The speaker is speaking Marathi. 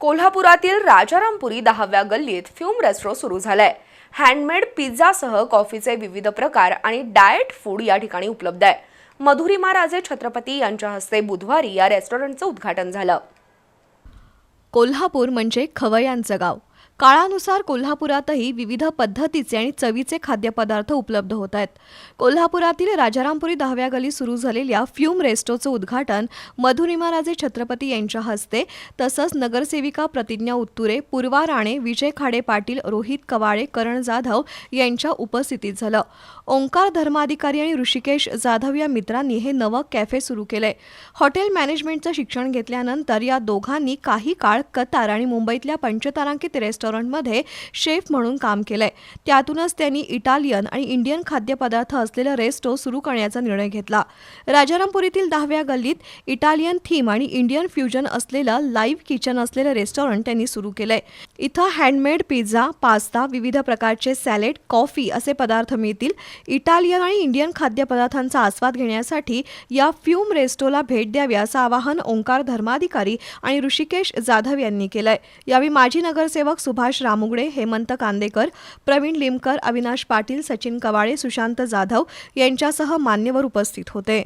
कोल्हापुरातील राजारामपुरी 10व्या गल्लीत फ्यूम रेस्टॉरंट सुरू झालाय। हँडमेड पिझ्झासह कॉफीचे विविध प्रकार आणि डाएट फूड या ठिकाणी उपलब्ध आहे। मधुरिमा राजे छत्रपती यांच्या हस्ते बुधवारी या रेस्टॉरंटचं उद्घाटन झालं। कोल्हापूर म्हणजे खवय्यांचं गाव। काळानुसार कोल्हापुरातही विविध पद्धतीचे आणि चवीचे खाद्यपदार्थ उपलब्ध होत आहेत। कोल्हापुरातील राजारामपुरी 10व्या गल्लीत सुरू झालेल्या फ्यूम रेस्टोचं उद्घाटन मधुरिमा राजे छत्रपती यांच्या हस्ते तसंच नगरसेविका प्रतिज्ञा उत्तुरे, पूर्वा राणे, विजय खाडे पाटील, रोहित कवाळे, करण जाधव यांच्या उपस्थितीत झालं। ओंकार धर्माधिकारी आणि ऋषिकेश जाधव या मित्रांनी हे नवं कॅफे सुरू केलंय। हॉटेल मॅनेजमेंटचं शिक्षण घेतल्यानंतर या दोघांनी काही काळ कतार आणि मुंबईतल्या पंचतारांकित रेस्टॉरंटमध्ये शेफ म्हणून काम केलंय। त्यातूनच त्यांनी इटालियन आणि इंडियन खाद्यपदार्थ असलेलं रेस्टो सुरू करण्याचा निर्णय घेतला। राजारामपुरीतील 10व्या गल्लीत इटालियन थीम आणि इंडियन फ्युजन असलेलं लाईव्ह किचन असलेलं रेस्टॉरंट त्यांनी सुरू केलंय। इथं हँडमेड पिझ्झा, पास्ता, विविध प्रकारचे सॅलेड, कॉफी असे पदार्थ मिळतील। इटालियन आणि इंडियन खाद्यपदार्थांचा आस्वाद घेण्यासाठी या फ्यूम रेस्टोला भेट द्यावी असं आवाहन ओंकार धर्माधिकारी आणि ऋषिकेश जाधव यांनी केलंय। यावेळी माजी नगरसेवक सुभाष रामुगडे, हेमंत कांदेकर, प्रवीण लिमकर, अविनाश पाटील, सचिन कवाळे, सुशांत जाधव यांच्यासह मान्यवर उपस्थित होते।